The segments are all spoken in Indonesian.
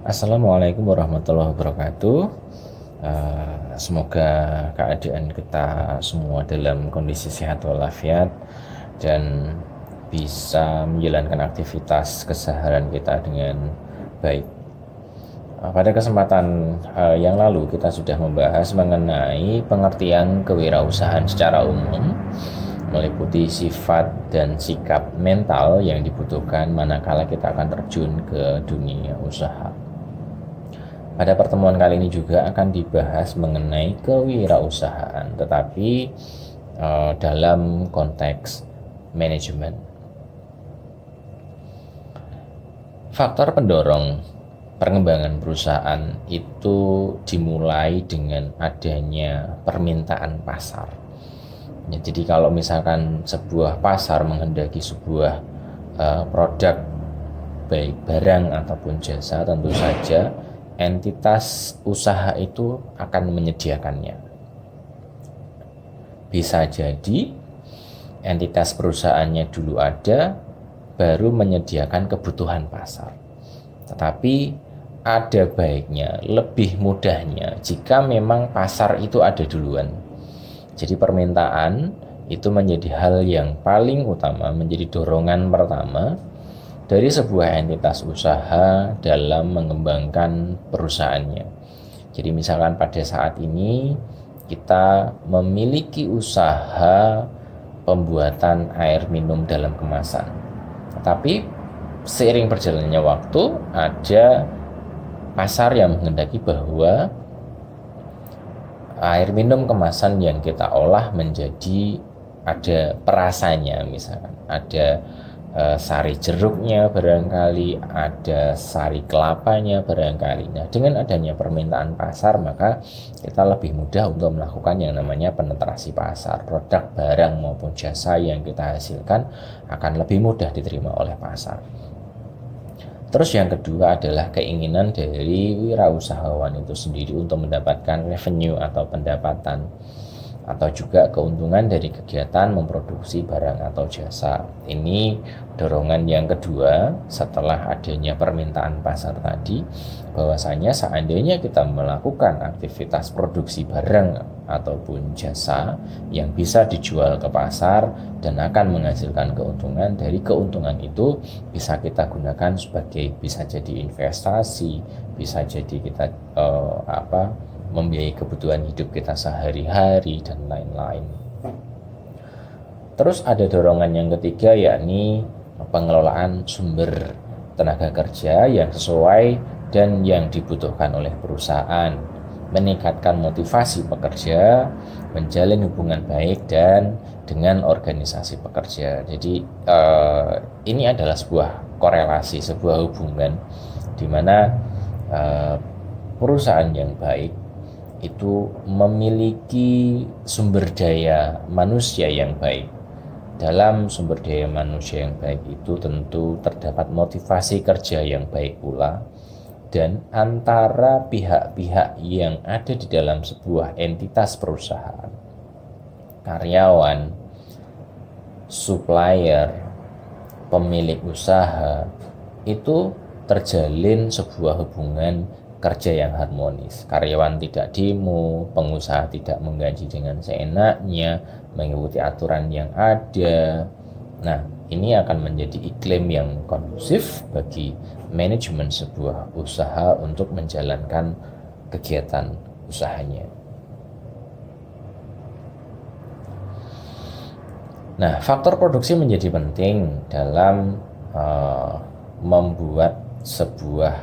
Assalamualaikum warahmatullahi wabarakatuh. Semoga keadaan kita semua dalam kondisi sehat walafiat dan bisa menjalankan aktivitas keseharian kita dengan baik. Pada kesempatan yang lalu kita sudah membahas mengenai pengertian kewirausahaan secara umum, meliputi sifat dan sikap mental yang dibutuhkan manakala kita akan terjun ke dunia usaha. Pada pertemuan kali ini juga akan dibahas mengenai kewirausahaan, tetapi dalam konteks manajemen. Faktor pendorong pengembangan perusahaan itu dimulai dengan adanya permintaan pasar. Ya, jadi kalau misalkan sebuah pasar menghendaki sebuah produk, baik barang ataupun jasa, tentu saja entitas usaha itu akan menyediakannya. Bisa jadi entitas perusahaannya dulu ada, baru menyediakan kebutuhan pasar. Tetapi ada baiknya, lebih mudahnya jika memang pasar itu ada duluan. Jadi permintaan itu menjadi hal yang paling utama, menjadi dorongan pertama dari sebuah entitas usaha dalam mengembangkan perusahaannya. Jadi misalkan pada saat ini kita memiliki usaha pembuatan air minum dalam kemasan, tetapi seiring berjalannya waktu ada pasar yang menghendaki bahwa air minum kemasan yang kita olah menjadi ada perasanya, misalkan ada sari jeruknya barangkali, ada sari kelapanya barangkali. Nah, dengan adanya permintaan pasar, maka kita lebih mudah untuk melakukan yang namanya penetrasi pasar. Produk, barang maupun jasa yang kita hasilkan akan lebih mudah diterima oleh pasar. Terus yang kedua adalah keinginan dari wirausahawan itu sendiri untuk mendapatkan revenue atau pendapatan, atau juga keuntungan dari kegiatan memproduksi barang atau jasa. Ini dorongan yang kedua setelah adanya permintaan pasar tadi, bahwasanya seandainya kita melakukan aktivitas produksi barang ataupun jasa yang bisa dijual ke pasar dan akan menghasilkan keuntungan, dari keuntungan itu bisa kita gunakan sebagai, bisa jadi investasi, bisa jadi kita membiayai kebutuhan hidup kita sehari-hari dan lain-lain. Terus ada dorongan yang ketiga, yakni pengelolaan sumber tenaga kerja yang sesuai dan yang dibutuhkan oleh perusahaan, meningkatkan motivasi pekerja, menjalin hubungan baik dan dengan organisasi pekerja. Jadi ini adalah sebuah korelasi, sebuah hubungan di mana perusahaan yang baik itu memiliki sumber daya manusia yang baik. Dalam sumber daya manusia yang baik itu tentu terdapat motivasi kerja yang baik pula, dan antara pihak-pihak yang ada di dalam sebuah entitas perusahaan, karyawan, supplier, pemilik usaha, itu terjalin sebuah hubungan kerja yang harmonis. Karyawan tidak demo, pengusaha tidak menggaji dengan seenaknya, mengikuti aturan yang ada. Nah, ini akan menjadi iklim yang kondusif bagi manajemen sebuah usaha untuk menjalankan kegiatan usahanya. Nah, faktor produksi menjadi penting dalam membuat sebuah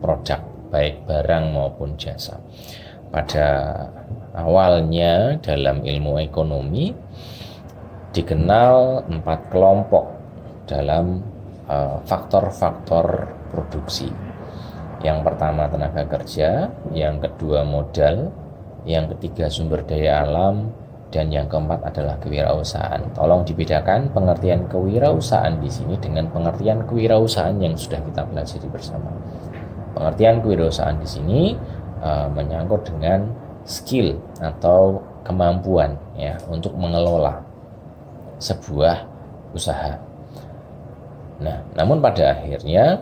produk, baik barang maupun jasa. Pada awalnya dalam ilmu ekonomi dikenal 4 kelompok dalam faktor-faktor produksi. Yang pertama tenaga kerja, yang kedua modal, yang ketiga sumber daya alam, dan yang keempat adalah kewirausahaan. Tolong dibedakan pengertian kewirausahaan di sini dengan pengertian kewirausahaan yang sudah kita pelajari bersama. Pengertian kewirausahaan di sini menyangkut dengan skill atau kemampuan ya untuk mengelola sebuah usaha. Nah, namun pada akhirnya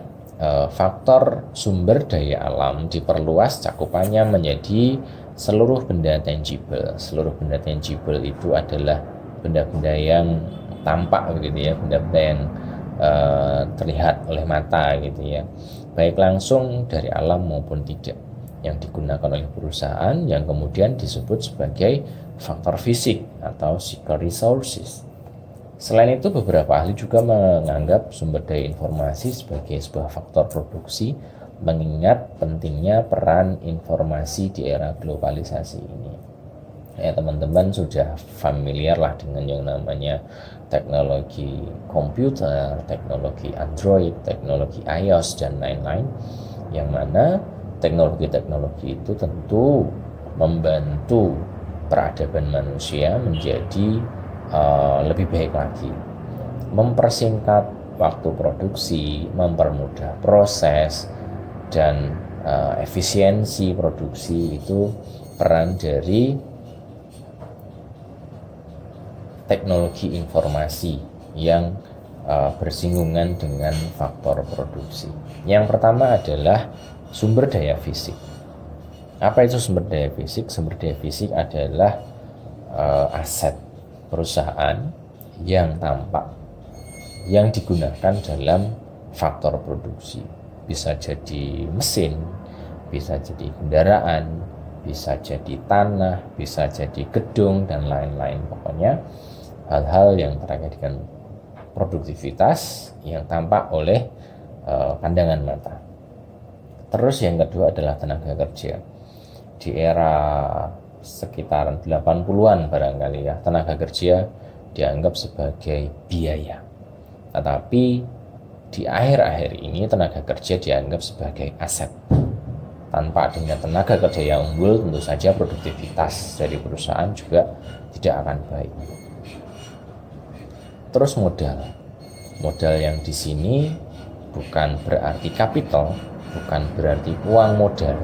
faktor sumber daya alam diperluas cakupannya menjadi seluruh benda tangible. Seluruh benda tangible itu adalah benda-benda yang tampak begitu ya, benda-benda yang terlihat oleh mata gitu ya, baik langsung dari alam maupun tidak, yang digunakan oleh perusahaan yang kemudian disebut sebagai faktor fisik atau physical resources. Selain itu, beberapa ahli juga menganggap sumber daya informasi sebagai sebuah faktor produksi, mengingat pentingnya peran informasi di era globalisasi ini. Ya, teman-teman sudah familiar lah dengan yang namanya teknologi komputer, teknologi Android, teknologi iOS, dan lain-lain, yang mana teknologi-teknologi itu tentu membantu peradaban manusia menjadi lebih baik lagi, mempersingkat waktu produksi, mempermudah proses, dan efisiensi produksi. Itu peran dari teknologi informasi yang bersinggungan dengan faktor produksi. Yang pertama adalah sumber daya fisik. Apa itu sumber daya fisik? Sumber daya fisik adalah aset perusahaan yang tampak, yang digunakan dalam faktor produksi. Bisa jadi mesin, bisa jadi kendaraan, bisa jadi tanah, bisa jadi gedung, dan lain-lain. Pokoknya hal-hal yang terkait dengan produktivitas yang tampak oleh pandangan mata. Terus yang kedua adalah tenaga kerja. Di era sekitaran 80-an barangkali ya, tenaga kerja dianggap sebagai biaya. Tetapi di akhir-akhir ini tenaga kerja dianggap sebagai aset. Tanpa adanya tenaga kerja yang unggul, tentu saja produktivitas dari perusahaan juga tidak akan baik. Terus modal yang di sini bukan berarti kapital, bukan berarti uang modal,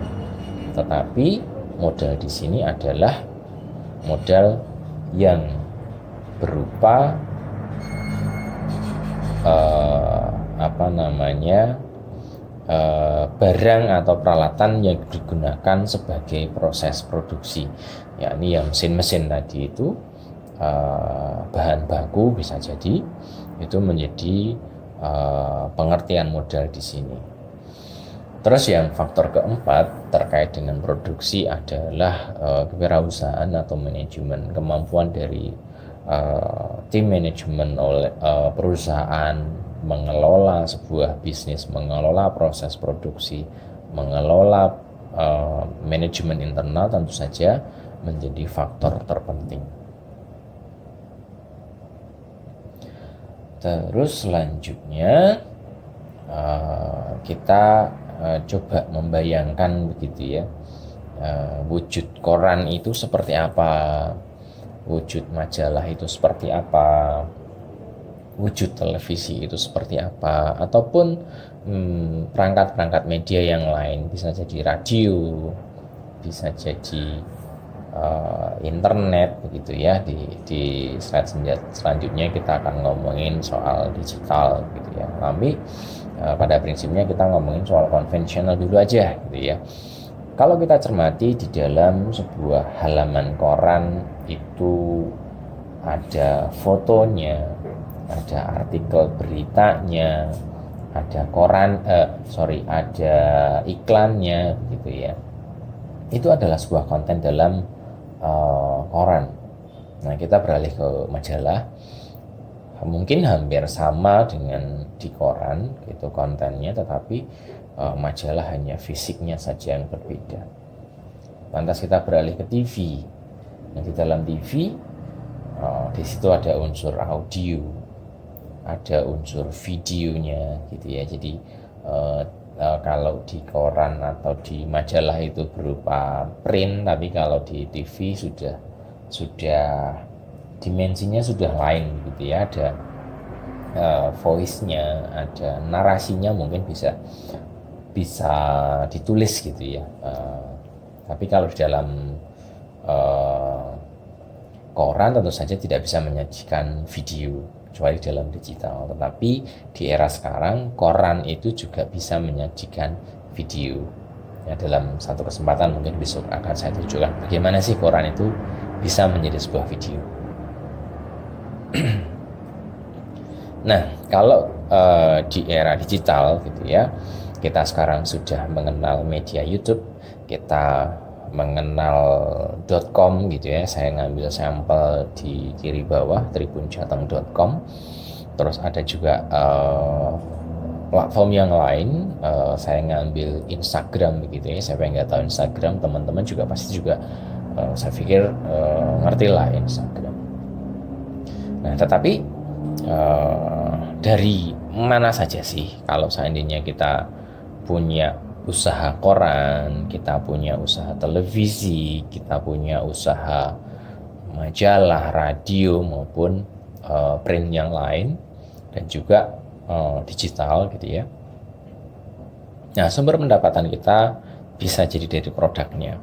tetapi modal di sini adalah modal yang berupa barang atau peralatan yang digunakan sebagai proses produksi, yakni yang mesin-mesin tadi itu, bahan baku bisa jadi, itu menjadi pengertian modal di sini. Terus yang faktor keempat terkait dengan produksi adalah kewirausahaan atau manajemen, kemampuan dari tim manajemen oleh perusahaan mengelola sebuah bisnis, mengelola proses produksi, mengelola manajemen internal tentu saja menjadi faktor terpenting. Terus selanjutnya kita coba membayangkan begitu ya, wujud koran itu seperti apa, wujud majalah itu seperti apa, wujud televisi itu seperti apa, ataupun perangkat-perangkat media yang lain, bisa jadi radio, bisa jadi internet begitu ya. Di slide selanjutnya kita akan ngomongin soal digital gitu ya, tapi pada prinsipnya kita ngomongin soal konvensional dulu aja gitu ya. Kalau kita cermati di dalam sebuah halaman koran itu ada fotonya, ada artikel beritanya, ada ada iklannya gitu ya. Itu adalah sebuah konten dalam koran. Nah, kita beralih ke majalah. Mungkin hampir sama dengan di koran gitu kontennya, tetapi majalah hanya fisiknya saja yang berbeda. Lantas kita beralih ke TV. Nah, di dalam TV di situ ada unsur audio, ada unsur videonya gitu ya. Jadi kalau di koran atau di majalah itu berupa print, tapi kalau di TV sudah dimensinya sudah lain gitu ya. Ada voice-nya, ada narasinya, mungkin bisa ditulis gitu ya. Tapi kalau di dalam koran tentu saja tidak bisa menyajikan video kecuali dalam digital. Tetapi di era sekarang koran itu juga bisa menyajikan video. Ya, dalam satu kesempatan mungkin besok akan saya tunjukkan bagaimana sih koran itu bisa menjadi sebuah video. Nah, kalau di era digital gitu ya, kita sekarang sudah mengenal media YouTube, kita mengenal .com gitu ya. Saya ngambil sampel di kiri bawah tribunjateng.com. Terus ada juga platform yang lain, saya ngambil Instagram begitu ya. Siapa yang nggak tahu Instagram, teman-teman juga pasti juga saya pikir ngerti lah Instagram. Nah, tetapi dari mana saja sih kalau seandainya kita punya usaha koran, kita punya usaha televisi, kita punya usaha majalah, radio maupun print yang lain dan juga digital gitu ya. Nah, sumber pendapatan kita bisa jadi dari produknya.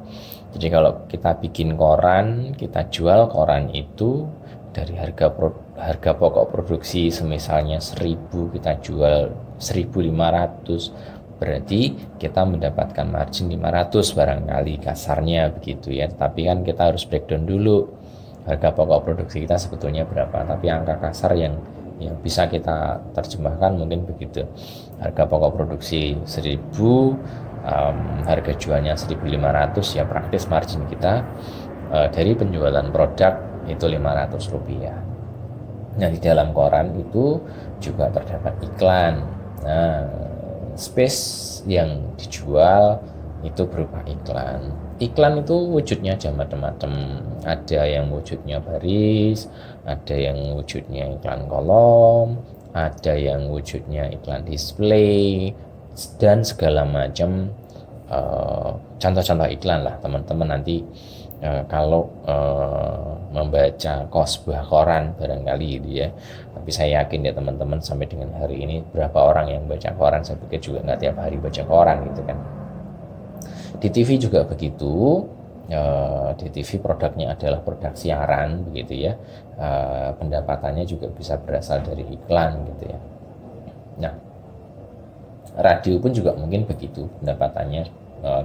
Jadi kalau kita bikin koran, kita jual koran itu dari harga pokok produksi semisalnya 1.000, kita jual 1.500, berarti kita mendapatkan margin 500 barangkali kasarnya begitu ya. Tapi kan kita harus breakdown dulu harga pokok produksi kita sebetulnya berapa, tapi angka kasar yang bisa kita terjemahkan mungkin begitu. Harga pokok produksi 1.000, harga jualnya 1.500, ya praktis margin kita dari penjualan produk itu Rp500. Nah, di dalam koran itu juga terdapat iklan. Nah, space yang dijual itu berupa iklan. Iklan itu wujudnya macam-macam. Ada yang wujudnya baris, ada yang wujudnya iklan kolom, ada yang wujudnya iklan display, dan segala macam contoh-contoh iklan lah teman-teman nanti kalau membaca sebuah koran barangkali gitu ya. Tapi saya yakin ya teman-teman sampai dengan hari ini berapa orang yang baca koran, saya pikir juga nggak tiap hari baca koran gitu kan. Di TV juga begitu. Di TV produknya adalah produk siaran begitu ya. Pendapatannya juga bisa berasal dari iklan gitu ya. Nah, radio pun juga mungkin begitu pendapatannya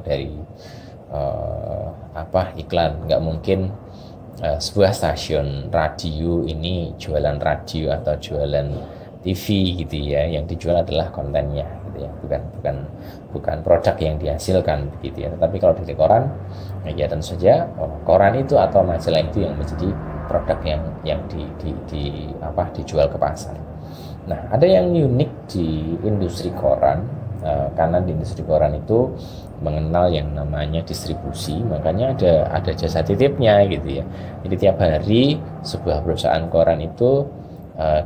dari iklan. Nggak mungkin sebuah stasiun radio ini jualan radio atau jualan TV gitu ya. Yang dijual adalah kontennya gitu ya, bukan produk yang dihasilkan begitu ya. Tetapi kalau dari koran, ya tentu saja koran itu atau majalah itu yang menjadi produk yang dijual ke pasar. Nah, ada yang unik di industri koran, karena di industri koran itu mengenal yang namanya distribusi, makanya ada jasa titipnya gitu ya. Jadi tiap hari sebuah perusahaan koran itu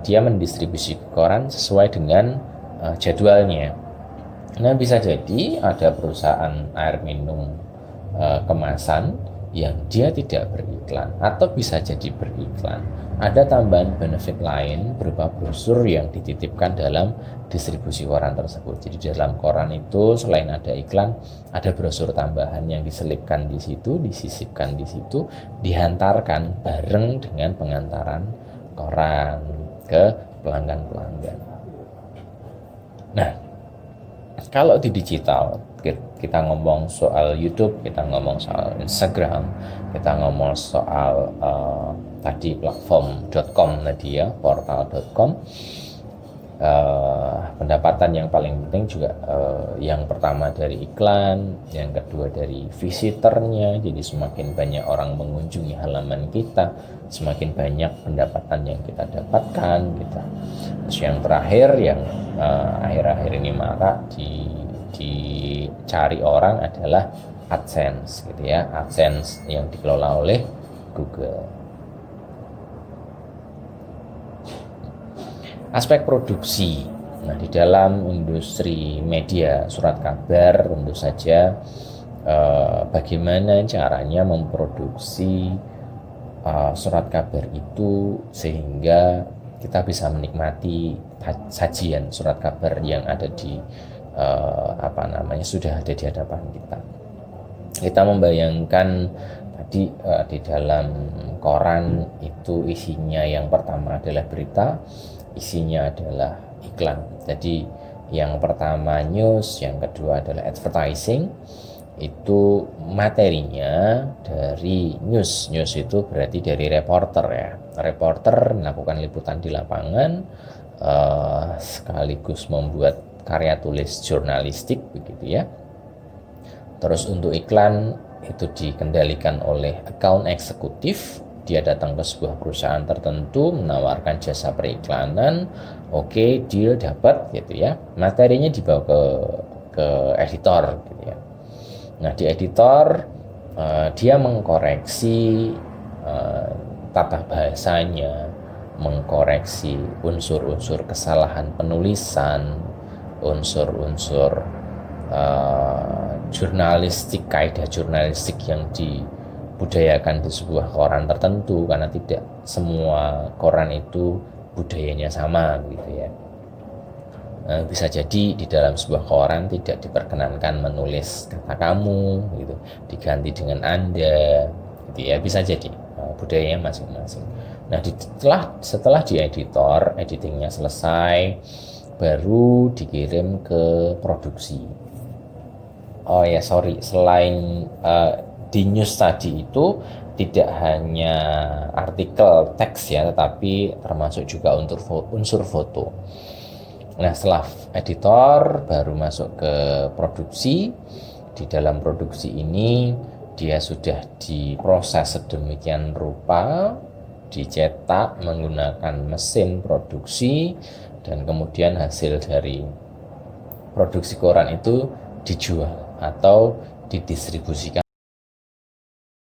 dia mendistribusi koran sesuai dengan jadwalnya. Nah, bisa jadi ada perusahaan air minum kemasan yang dia tidak beriklan, atau bisa jadi beriklan. Ada tambahan benefit lain berupa brosur yang dititipkan dalam distribusi koran tersebut. Jadi dalam koran itu selain ada iklan, ada brosur tambahan yang diselipkan di situ, disisipkan di situ, dihantarkan bareng dengan pengantaran koran ke pelanggan-pelanggan. Nah, kalau di digital kita ngomong soal YouTube, kita ngomong soal Instagram, kita ngomong soal tadi platform.com tadi ya, portal.com. Pendapatan yang paling penting juga yang pertama dari iklan, yang kedua dari visitornya. Jadi semakin banyak orang mengunjungi halaman kita, semakin banyak pendapatan yang kita dapatkan gitu. Terus yang terakhir yang akhir-akhir ini marak dicari orang adalah AdSense gitu ya. AdSense yang dikelola oleh Google. Aspek produksi. Nah, di dalam industri media surat kabar tentu saja bagaimana caranya memproduksi surat kabar itu sehingga kita bisa menikmati sajian surat kabar yang ada di sudah ada di hadapan kita. Kita membayangkan tadi di dalam koran itu itu isinya yang pertama adalah berita, isinya adalah iklan. Jadi yang pertama news, yang kedua adalah advertising. Itu materinya dari news. News itu berarti dari reporter ya. Reporter melakukan liputan di lapangan, sekaligus membuat karya tulis jurnalistik begitu ya. Terus untuk iklan itu dikendalikan oleh account eksekutif. Dia datang ke sebuah perusahaan tertentu menawarkan jasa periklanan, oke, deal dapat gitu ya. Materinya dibawa ke editor gitu ya. Nah, di editor dia mengkoreksi tata bahasanya, mengkoreksi unsur-unsur kesalahan penulisan, unsur-unsur jurnalistik, kaidah jurnalistik yang dibudayakan di sebuah koran tertentu, karena tidak semua koran itu budayanya sama gitu ya. Bisa jadi di dalam sebuah koran tidak diperkenankan menulis kata kamu gitu, diganti dengan anda gitu ya, bisa jadi budayanya masing-masing. Nah, setelah di editor, editingnya selesai, baru dikirim ke produksi. Oh ya, sorry, selain di news tadi itu tidak hanya artikel teks ya, tetapi termasuk juga unsur foto. Nah, setelah editor baru masuk ke produksi. Di dalam produksi ini dia sudah diproses sedemikian rupa, dicetak menggunakan mesin produksi, dan kemudian hasil dari produksi koran itu dijual atau didistribusikan